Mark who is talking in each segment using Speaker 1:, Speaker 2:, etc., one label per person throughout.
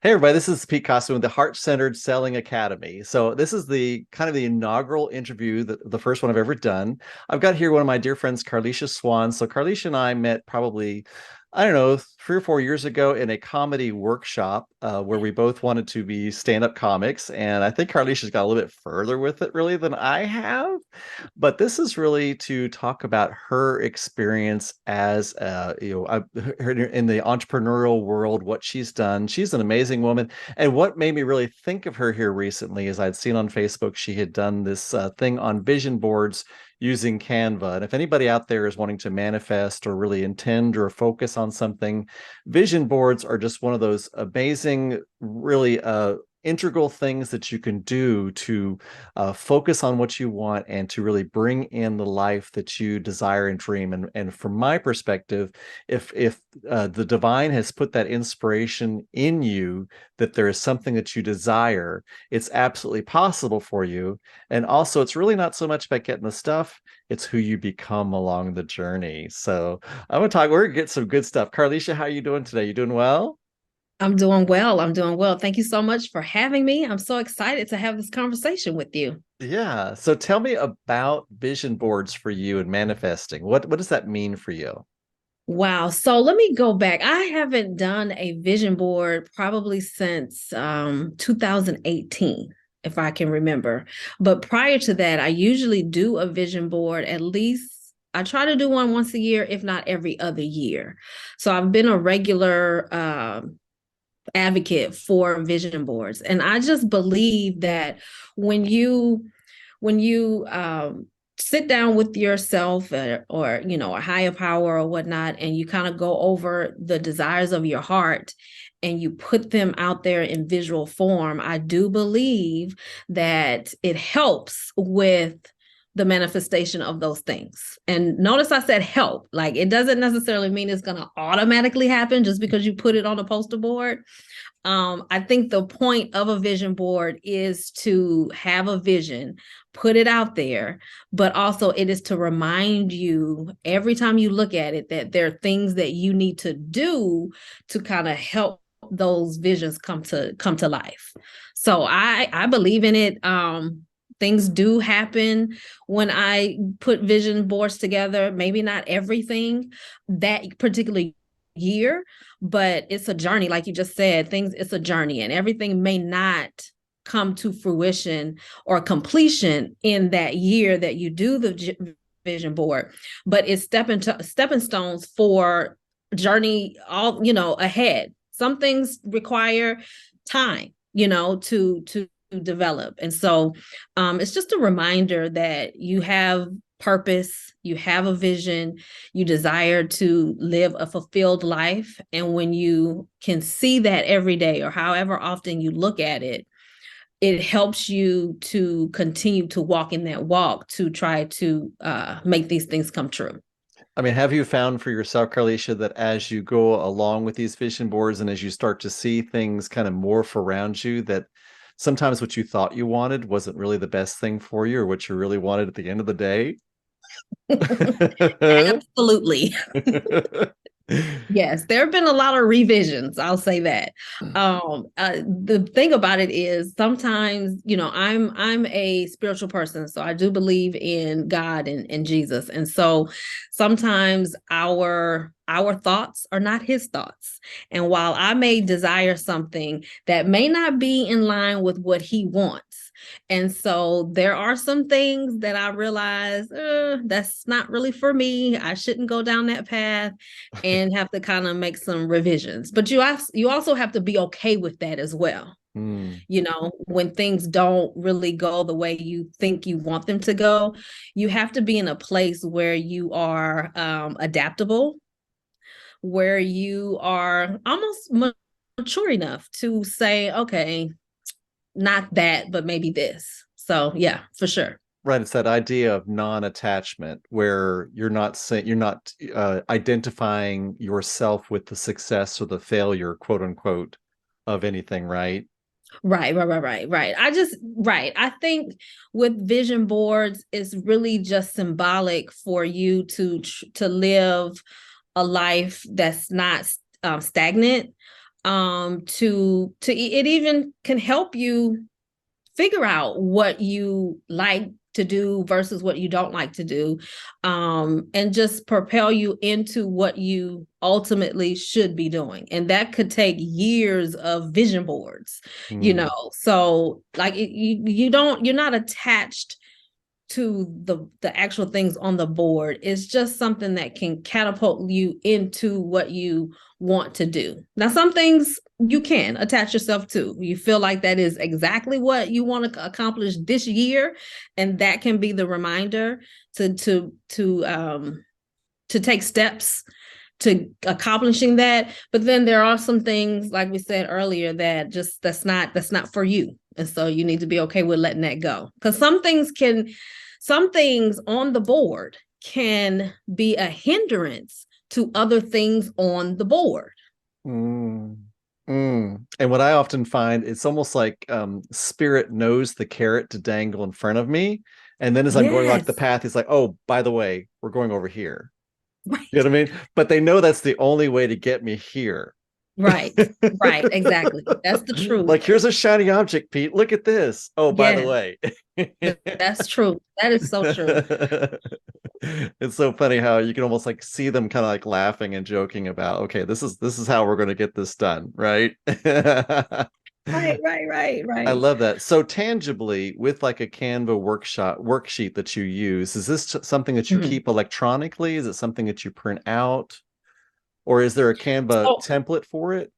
Speaker 1: Hey everybody, this is Pete Costa with the Heart-Centered Selling Academy. So this is the kind of the inaugural interview, the first one I've ever done. I've got here one of my dear friends, Karlecia Swan. So Karlecia and I met probably, I don't know, 3 or 4 years ago in a comedy workshop where we both wanted to be stand-up comics. And I think Karlecia's got a little bit further with it really than I have. But this is really to talk about her experience as her in the entrepreneurial world, what she's done. She's an amazing woman, and what made me really think of her here recently is I'd seen on Facebook she had done this thing on vision boards using Canva. And if anybody out there is wanting to manifest or really intend or focus on something, vision boards are just one of those amazing, really integral things that you can do to focus on what you want and to really bring in the life that you desire and dream. And from my perspective, if the divine has put that inspiration in you, that there is something that you desire, it's absolutely possible for you. And also, it's really not so much about getting the stuff, it's who you become along the journey. So we're gonna get some good stuff. Karlecia, how are you doing today? You doing well?
Speaker 2: I'm doing well. I'm doing well. Thank you so much for having me. I'm so excited to have this conversation with you.
Speaker 1: Yeah. So tell me about vision boards for you and manifesting. What does that mean for you?
Speaker 2: Wow. So let me go back. I haven't done a vision board probably since 2018, if I can remember. But prior to that, I usually do a vision board at least. I try to do one once a year, if not every other year. So I've been a regular advocate for vision boards. And I just believe that when you sit down with yourself or a higher power or whatnot, and you kind of go over the desires of your heart and you put them out there in visual form, I do believe that it helps with the manifestation of those things. And notice I said help. Like, it doesn't necessarily mean it's going to automatically happen just because you put it on a poster board. I think the point of a vision board is to have a vision, put it out there, but also it is to remind you every time you look at it that there are things that you need to do to kind of help those visions come to life. So I believe in it. Things do happen when I put vision boards together, maybe not everything that particular year, but it's a journey. Like you just said, it's a journey, and everything may not come to fruition or completion in that year that you do the vision board, but it's stepping stones for journey ahead. Some things require time, to develop. And so it's just a reminder that you have purpose, you have a vision, you desire to live a fulfilled life. And when you can see that every day or however often you look at it, it helps you to continue to walk in that walk to try to make these things come true.
Speaker 1: I mean, have you found for yourself, Karlecia, that as you go along with these vision boards and as you start to see things kind of morph around you, that sometimes what you thought you wanted wasn't really the best thing for you or what you really wanted at the end of the day?
Speaker 2: Absolutely. Yes, there have been a lot of revisions. I'll say that. The thing about it is sometimes, I'm a spiritual person, so I do believe in God and Jesus. And so sometimes our thoughts are not his thoughts. And while I may desire something that may not be in line with what he wants, and so there are some things that I realize that's not really for me. I shouldn't go down that path, and have to kind of make some revisions. But you also have to be okay with that as well.
Speaker 1: Hmm.
Speaker 2: When things don't really go the way you think you want them to go, you have to be in a place where you are adaptable, where you are almost mature enough to say, okay, not that, but maybe this. So yeah, for sure.
Speaker 1: Right, it's that idea of non-attachment where you're not identifying yourself with the success or the failure, quote unquote, of anything, right?
Speaker 2: Right. Right. I think with vision boards, it's really just symbolic for you to live a life that's not stagnant. It even can help you figure out what you like to do versus what you don't like to do, and just propel you into what you ultimately should be doing. And that could take years of vision boards,
Speaker 1: Mm.
Speaker 2: so like you're not attached to the actual things on the board. It's just something that can catapult you into what you want to do. Now, some things you can attach yourself to. You feel like that is exactly what you want to accomplish this year, and that can be the reminder to take steps to accomplishing that. But then there are some things, like we said earlier, that just that's not for you. And so you need to be okay with letting that go. Because some things on the board can be a hindrance to other things on the board.
Speaker 1: Mm. Mm. And what I often find, it's almost like spirit knows the carrot to dangle in front of me. And then as I'm going like the
Speaker 2: Yes.
Speaker 1: path, he's like, oh, by the way, we're going over here. You
Speaker 2: Right.
Speaker 1: know what I mean? But they know that's the only way to get me here.
Speaker 2: Right. Right. Exactly. That's the truth.
Speaker 1: Like, here's a shiny object, Pete. Look at this. Oh, by the
Speaker 2: Yes.
Speaker 1: way.
Speaker 2: That's true. That is so true.
Speaker 1: It's so funny how you can almost like see them kind of like laughing and joking about, okay, this is how we're going to get this done, right?
Speaker 2: Right. Right. Right.
Speaker 1: I
Speaker 2: Right.
Speaker 1: love that. So tangibly, with like a Canva worksheet that you use, is this something that you
Speaker 2: Mhm.
Speaker 1: keep electronically? Is it something that you print out? Or is there a Canva
Speaker 2: So
Speaker 1: template for it?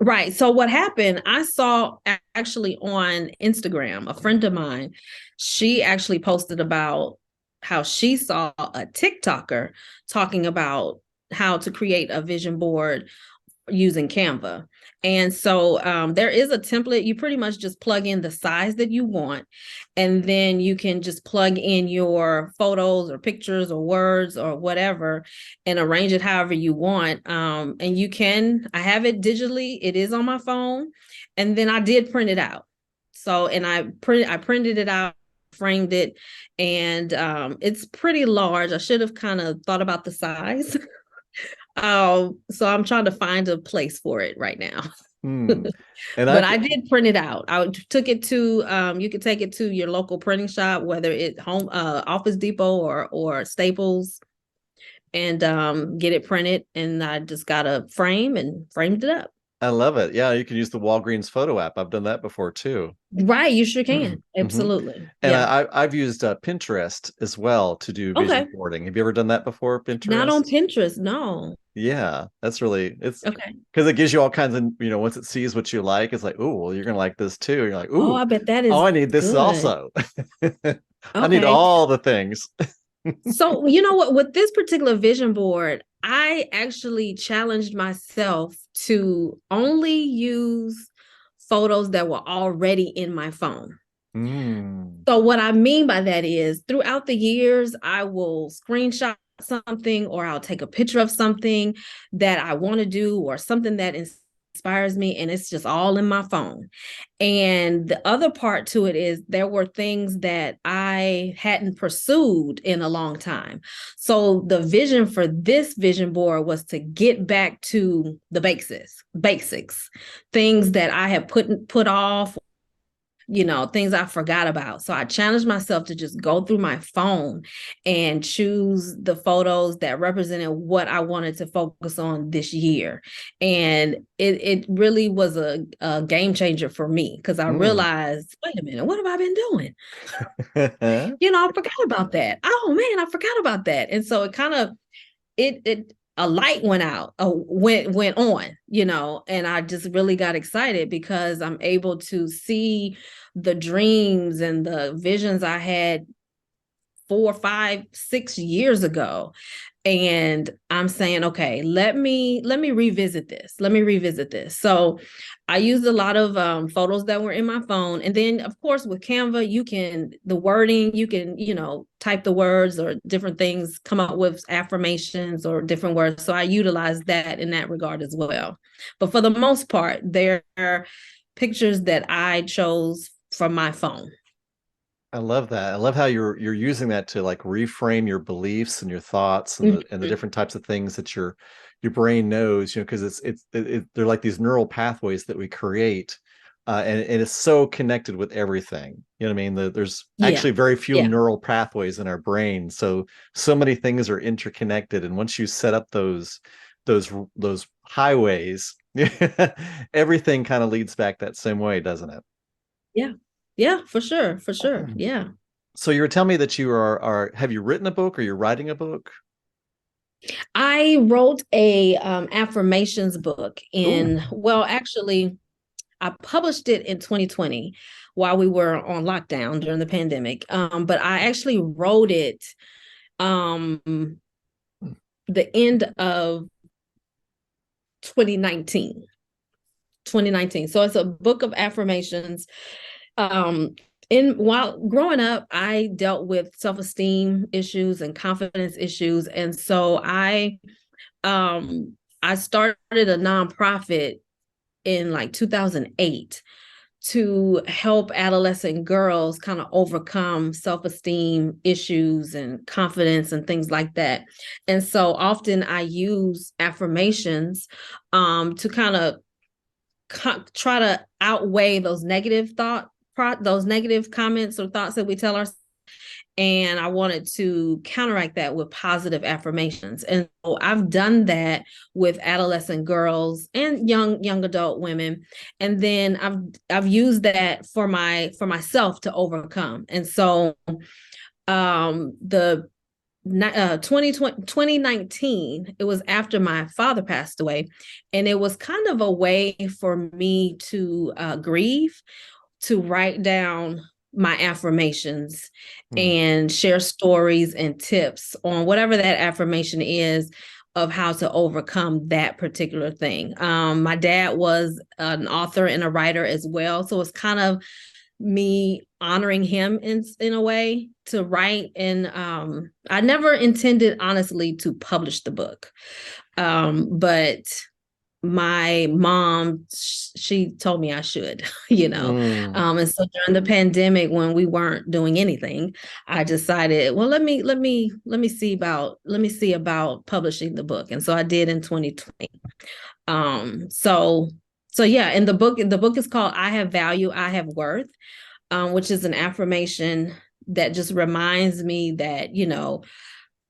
Speaker 2: right. So what happened, I saw actually on Instagram, a friend of mine, she actually posted about how she saw a TikToker talking about how to create a vision board using Canva. And so there is a template. You pretty much just plug in the size that you want, and then you can just plug in your photos or pictures or words or whatever and arrange it however you want. And I have it digitally, it is on my phone. And then I did print it out. So, and I printed it out, framed it, and it's pretty large. I should have kind of thought about the size. So I'm trying to find a place for it right now.
Speaker 1: Hmm. And
Speaker 2: But
Speaker 1: I've
Speaker 2: I did print it out. I took it to you could take it to your local printing shop, whether it home Office Depot or Staples, and get it printed. And I just got a frame and framed it up.
Speaker 1: I love it. Yeah, you can use the Walgreens photo app. I've done that before too.
Speaker 2: Right, you sure can.
Speaker 1: Hmm.
Speaker 2: Absolutely.
Speaker 1: And
Speaker 2: Yeah.
Speaker 1: I've used Pinterest as well to do vision
Speaker 2: Okay.
Speaker 1: boarding. Have you ever done that before,
Speaker 2: Not on
Speaker 1: Pinterest?
Speaker 2: Pinterest, no.
Speaker 1: Yeah, that's really it's
Speaker 2: Okay.
Speaker 1: because it gives you all kinds of, once it sees what you like, it's like, oh, well, you're gonna like this too. You're like,
Speaker 2: Oh,
Speaker 1: ooh,
Speaker 2: I bet that
Speaker 1: oh,
Speaker 2: is
Speaker 1: I need this
Speaker 2: good.
Speaker 1: also. I need
Speaker 2: Okay.
Speaker 1: all the things.
Speaker 2: So, you know what, with this particular vision board, I actually challenged myself to only use photos that were already in my phone.
Speaker 1: Mm.
Speaker 2: So, what I mean by that is throughout the years, I will screenshot something or I'll take a picture of something that I want to do or something that inspires me, and it's just all in my phone. And the other part to it is there were things that I hadn't pursued in a long time. So the vision for this vision board was to get back to the basics, things that I had put off, things I forgot about. So I challenged myself to just go through my phone and choose the photos that represented what I wanted to focus on this year. And it really was a game changer for me because I
Speaker 1: Mm.
Speaker 2: realized, wait a minute, what have I been doing? I forgot about that. Oh man, I forgot about that. And so it kind of it a light went out, went on, and I just really got excited because I'm able to see the dreams and the visions I had 4, 5, 6 years ago. And I'm saying, okay, let me revisit this. Let me revisit this. So I used a lot of photos that were in my phone. And then of course with Canva, the wording, you can, type the words or different things, come up with affirmations or different words. So I utilize that in that regard as well. But for the most part, there are pictures that I chose from my phone.
Speaker 1: I love that. I love how you're using that to like reframe your beliefs and your thoughts and the
Speaker 2: Mhm.
Speaker 1: different types of things that your brain knows, because they're like these neural pathways that we create, and it's so connected with everything. You know what I mean? There's
Speaker 2: Yeah.
Speaker 1: actually very few
Speaker 2: Yeah.
Speaker 1: neural pathways in our brain, so many things are interconnected, and once you set up those highways, everything kind of leads back that same way, doesn't it?
Speaker 2: Yeah. Yeah, for sure. For sure. Yeah.
Speaker 1: So you were telling me that you are have you written a book or you're writing a book?
Speaker 2: I wrote a affirmations book
Speaker 1: Ooh.
Speaker 2: in, well, actually, I published it in 2020 while we were on lockdown during the pandemic. But I actually wrote it um the end of 2019. 2019. So it's a book of affirmations. Um, in while growing up, I dealt with self-esteem issues and confidence issues. And so I started a nonprofit in like 2008 to help adolescent girls kind of overcome self-esteem issues and confidence and things like that. And so often I use affirmations to kind of try to outweigh those negative those negative comments or thoughts that we tell ourselves. And I wanted to counteract that with positive affirmations. And so I've done that with adolescent girls and young adult women. And then I've used that for myself to overcome. And so the 2019, it was after my father passed away, and it was kind of a way for me to grieve, to write down my affirmations
Speaker 1: Hmm.
Speaker 2: and share stories and tips on whatever that affirmation is of how to overcome that particular thing. My dad was an author and a writer as well, so it's kind of me honoring him in a way to write. And I never intended honestly to publish the book, but my mom, she told me I should,
Speaker 1: Mm.
Speaker 2: and so during the pandemic when we weren't doing anything, I decided, well, let me see about publishing the book. And so I did in 2020. So yeah, and the book is called I Have Value, I Have Worth, which is an affirmation that just reminds me that,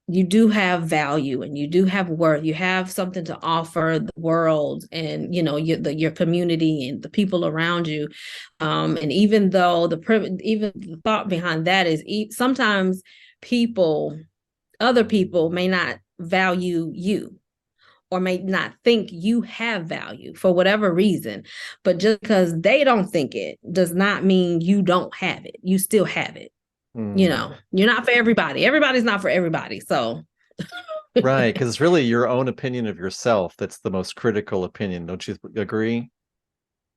Speaker 2: you do have value and you do have worth. You have something to offer the world and, your community and the people around you. And even though even the thought behind that is sometimes other people may not value you or may not think you have value for whatever reason. But just because they don't think it does not mean you don't have it. You still have it.
Speaker 1: Mm.
Speaker 2: You're not for everybody. Everybody's not for everybody. So,
Speaker 1: Right, because it's really your own opinion of yourself that's the most critical opinion. Don't you agree?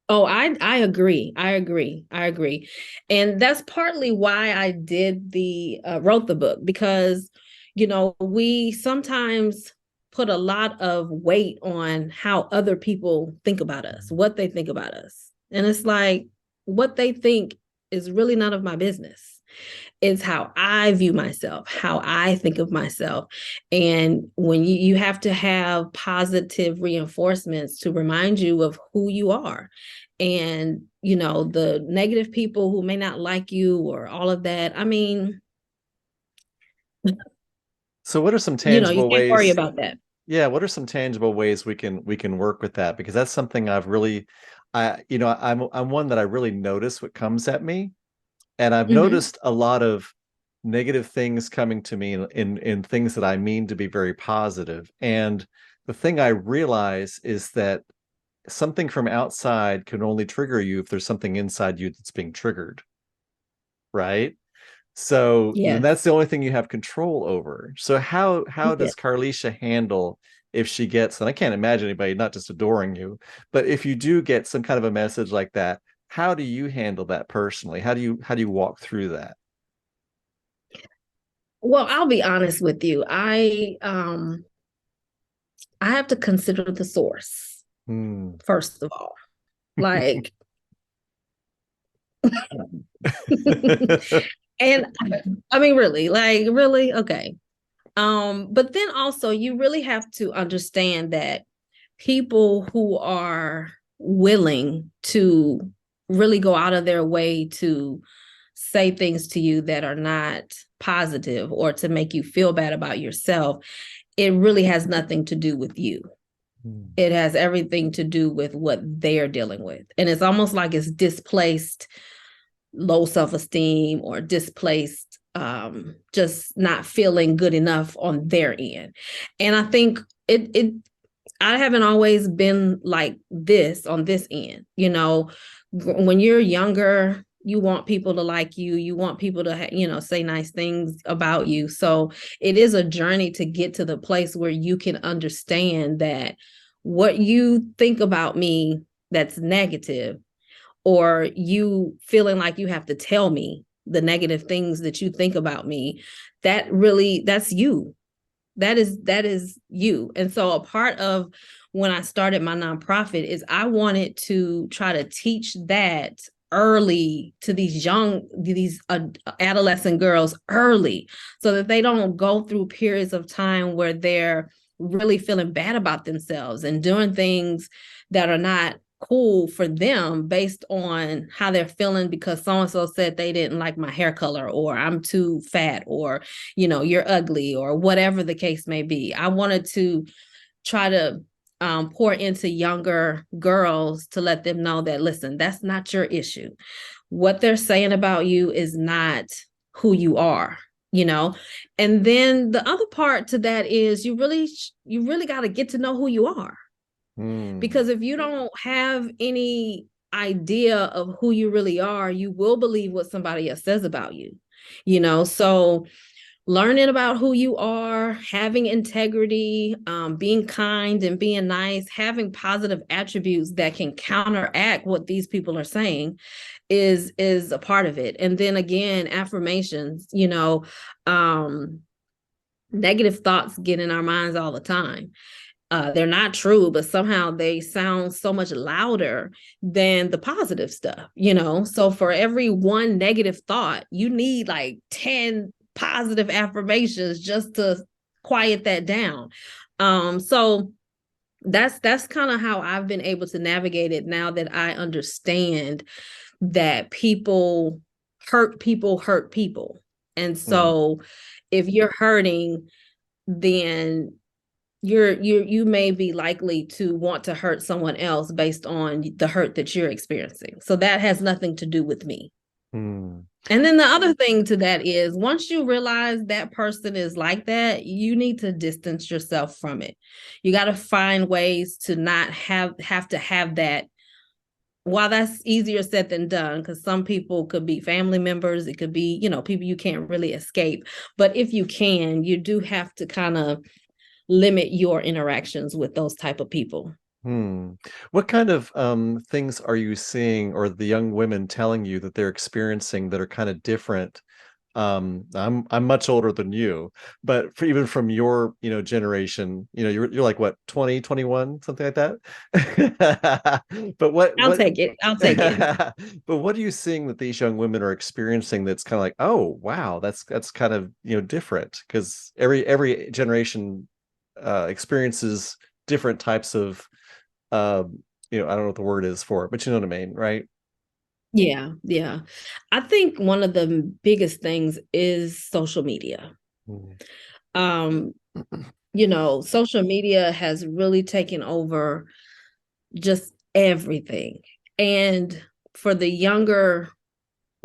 Speaker 2: oh, I agree. I agree. I agree. And that's partly why I did wrote the book, because we sometimes put a lot of weight on how other people think about us, what they think about us. And it's like what they think is really none of my business. It's how I view myself, how I think of myself. And when you have to have positive reinforcements to remind you of who you are. And, the negative people who may not like you or all of that, I mean,
Speaker 1: So what are some
Speaker 2: you
Speaker 1: tangible
Speaker 2: can't worry
Speaker 1: ways?
Speaker 2: about that.
Speaker 1: Yeah, what are some tangible ways we can work with that? Because that's something I've really, I'm one that I really notice what comes at me. And I've
Speaker 2: Hmm.
Speaker 1: noticed a lot of negative things coming to me in things that I mean to be very positive. And the thing I realize is that something from outside can only trigger you if there's something inside you that's being triggered, right? So then
Speaker 2: Yes.
Speaker 1: that's the only thing you have control over. So how
Speaker 2: Yeah.
Speaker 1: does Carlicia handle if she gets, and I can't imagine anybody not just adoring you, but if you do get some kind of a message like that, how do you handle that personally? How do you walk through that?
Speaker 2: Well, I'll be honest with you. I have to consider the source,
Speaker 1: Hmm.
Speaker 2: first of all. Like And I mean, really, like, really? Okay. But then also you really have to understand that people who are willing to really go out of their way to say things to you that are not positive or to make you feel bad about yourself, it really has nothing to do with you.
Speaker 1: Mm.
Speaker 2: It has everything to do with what they're dealing with. And it's almost like it's displaced low self-esteem or displaced just not feeling good enough on their end. And I think it I haven't always been like this on this end. When you're younger, you want people to like you. You want people to, say nice things about you. So it is a journey to get to the place where you can understand that what you think about me that's negative, or you feeling like you have to tell me the negative things that you think about me, that's you. That is you. And so a part of when I started my nonprofit is I wanted to try to teach that early to these adolescent girls early, so that they don't go through periods of time where they're really feeling bad about themselves and doing things that are not cool for them based on how they're feeling because so and so said they didn't like my hair color, or I'm too fat, or you're ugly, or whatever the case may be. I wanted to try to pour into younger girls to let them know that, listen, that's not your issue. What they're saying about you is not who you are, you know? And then the other part to that is you really got to get to know who you are.
Speaker 1: Mm.
Speaker 2: Because if you don't have any idea of who you really are, you will believe what somebody else says about you. So learning about who you are, having integrity, being kind and being nice, having positive attributes that can counteract what these people are saying is a part of it. And then again, affirmations, negative thoughts get in our minds all the time. They're not true, but somehow they sound so much louder than the positive stuff. So for every one negative thought, you need like 10 positive affirmations just to quiet that down. So that's kind of how I've been able to navigate it now that I understand that people hurt people. And
Speaker 1: Mm.
Speaker 2: so if you're hurting, then you may be likely to want to hurt someone else based on the hurt that you're experiencing. So that has nothing to do with me.
Speaker 1: Mm.
Speaker 2: And then the other thing to that is, once you realize that person is like that, you need to distance yourself from it. You got to find ways to not have to have that. While that's easier said than done, because some people could be family members, it could be, people you can't really escape. But if you can, you do have to kind of limit your interactions with those type of people.
Speaker 1: Hmm. What kind of things are you seeing, or the young women telling you that they're experiencing that are kind of different? I'm much older than you, but even from your generation, you're like what, 20, 21, something like that. But
Speaker 2: I'll take it. I'll take it.
Speaker 1: but what are you seeing that these young women are experiencing that's kind of like, oh wow, that's kind of different, because every generation experiences different types of I don't know what the word is for it, but you know what I mean, right?
Speaker 2: Yeah, yeah. I think one of the biggest things is social media.
Speaker 1: Mm.
Speaker 2: Um, Social media has really taken over just everything. And for the younger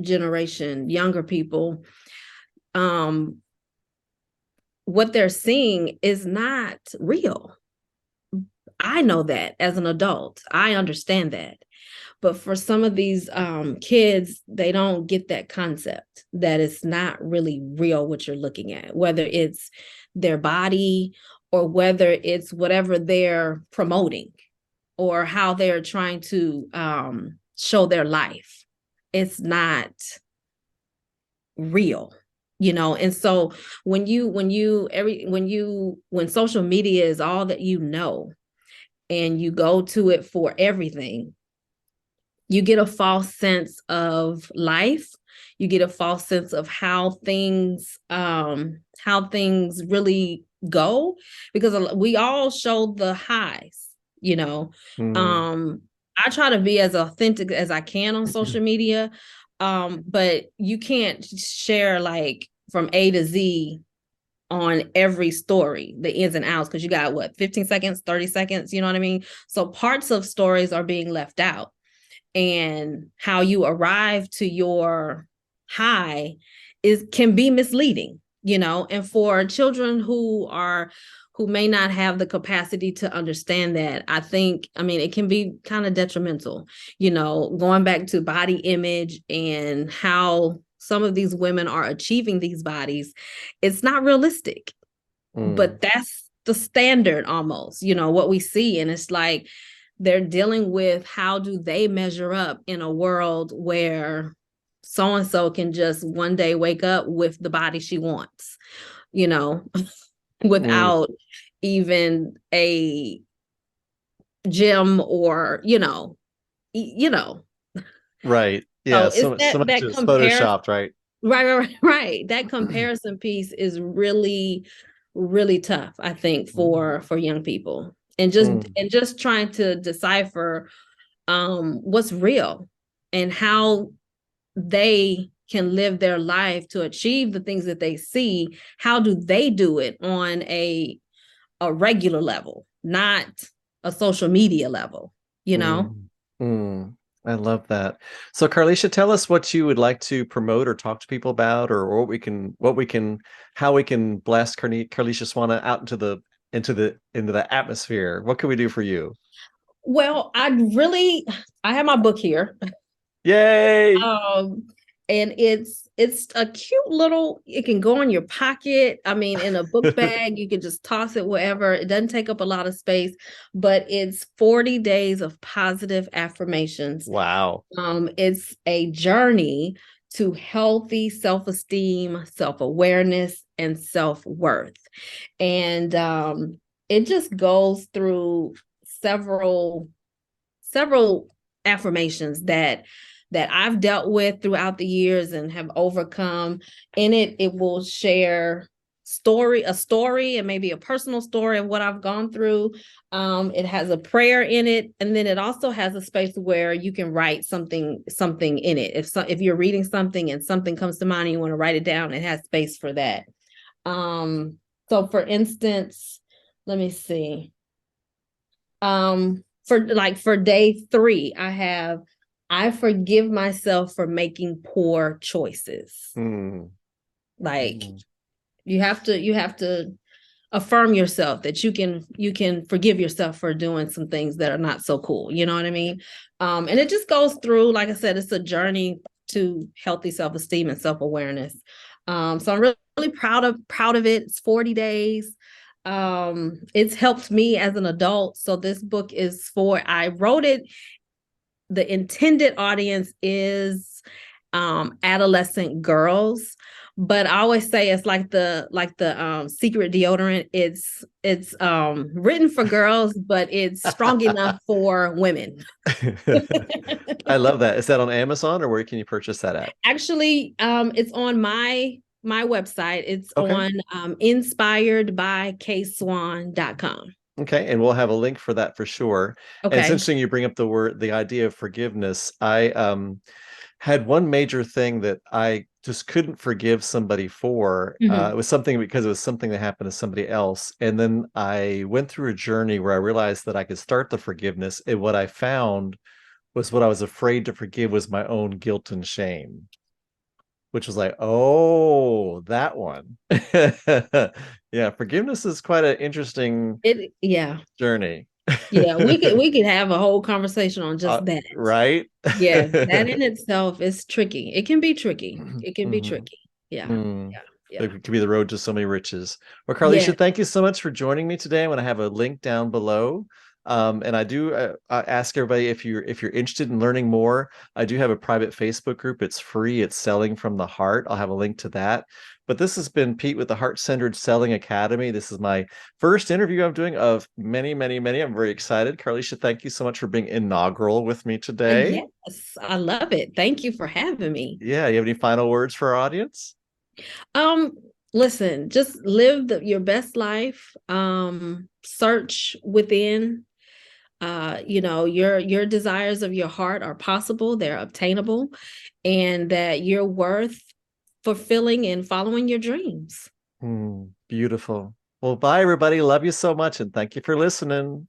Speaker 2: generation, younger people, um, what they're seeing is not real. I know that as an adult. I understand that. But for some of these kids, they don't get that concept that it's not really real what you're looking at, whether it's their body or whether it's whatever they're promoting or how they're trying to show their life. It's not real. And so when social media is all that and you go to it for everything, you get a false sense of life You get a false sense of how things really go, because we all show the highs, you know.
Speaker 1: Mm.
Speaker 2: Um, I try to be as authentic as I can on social media. But you can't share like from A to Z on every story, the ins and outs, because you got what, 15 seconds, 30 seconds, you know what I mean? So parts of stories are being left out, and how you arrive to your high is can be misleading, you know. And for children who may not have the capacity to understand that, I mean, it can be kind of detrimental, you know, going back to body image and how some of these women are achieving these bodies. It's not realistic,
Speaker 1: Mm.
Speaker 2: but that's the standard almost, you know, what we see. And it's like they're dealing with how do they measure up in a world where so and so can just one day wake up with the body she wants, you know,
Speaker 1: Mm.
Speaker 2: without even a gym or, you know.
Speaker 1: Right. Yeah.
Speaker 2: So it's
Speaker 1: So much
Speaker 2: that
Speaker 1: is
Speaker 2: comparison.
Speaker 1: photoshopped, right?
Speaker 2: Right. That comparison piece is really, really tough, I think,
Speaker 1: Mm.
Speaker 2: for young people.
Speaker 1: Mm.
Speaker 2: And just trying to decipher what's real and how they can live their life to achieve the things that they see. How do they do it on a regular level, not a social media level, you know?
Speaker 1: Mm. Mm. I love that. So Carlicia, tell us what you would like to promote or talk to people about, or how we can blast Carlicia Swan out into the atmosphere. What can we do for you?
Speaker 2: Well, I have my book here.
Speaker 1: Yay!
Speaker 2: Um, and it's a cute little, it can go in your pocket. I mean, in a book bag, you can just toss it wherever. It doesn't take up a lot of space, but it's 40 days of positive affirmations.
Speaker 1: Wow.
Speaker 2: It's a journey to healthy self-esteem, self-awareness, and self-worth. And it just goes through several several affirmations that I've dealt with throughout the years and have overcome. In it, it will share a story and maybe a personal story of what I've gone through. It has a prayer in it, and then it also has a space where you can write something in it. If you're reading something and something comes to mind and you want to write it down, it has space for that. So for instance, let me see. For day 3, I forgive myself for making poor choices.
Speaker 1: Mm.
Speaker 2: Like
Speaker 1: Mm.
Speaker 2: you have to affirm yourself that you can forgive yourself for doing some things that are not so cool. You know what I mean? And it just goes through, like I said, it's a journey to healthy self-esteem and self-awareness. So I'm really proud of it. It's 40 days. It's helped me as an adult. So this book is I wrote it, the intended audience is adolescent girls, but I always say it's like the secret deodorant. It's written for girls, but it's strong enough for women.
Speaker 1: I love that. Is that on Amazon or where can you purchase that at?
Speaker 2: Actually, it's on my website. It's
Speaker 1: Okay.
Speaker 2: on inspiredbykswan.com.
Speaker 1: Okay, and we'll have a link for that for sure. And it's
Speaker 2: Okay.
Speaker 1: interesting you bring up the idea of forgiveness. I had one major thing that I just couldn't forgive somebody for. It
Speaker 2: Mhm.
Speaker 1: was something because it was something that happened to somebody else. And then I went through a journey where I realized that I could start the forgiveness. And what I found was what I was afraid to forgive was my own guilt and shame, which was like, oh, that one. Yeah, forgiveness is quite an interesting
Speaker 2: Yeah.
Speaker 1: journey.
Speaker 2: Yeah, we could have a whole conversation on just that.
Speaker 1: Right?
Speaker 2: Yeah, that in itself is tricky. It can be tricky. It can be
Speaker 1: Mhm.
Speaker 2: tricky. Yeah.
Speaker 1: Mm.
Speaker 2: Yeah. Yeah.
Speaker 1: It could be the road to so many riches. Well,
Speaker 2: Yeah.
Speaker 1: Carlicia, thank you so much for joining me today. I'm going to have a link down below And I do ask everybody if you're interested in learning more. I do have a private Facebook group. It's free. It's Selling from the Heart. I'll have a link to that. But this has been Pete with the Heart Centered Selling Academy. This is my first interview I'm doing of many, many, many. I'm very excited. Karlecia, thank you so much for being inaugural with me today.
Speaker 2: Yes, I love it. Thank you for having me.
Speaker 1: Yeah, you have any final words for our audience?
Speaker 2: Um, Listen, just live your best life. Search within. Your desires of your heart are possible, they're obtainable, and that you're worth fulfilling and following your dreams.
Speaker 1: Beautiful. Well, bye, everybody. Love you so much, and thank you for listening.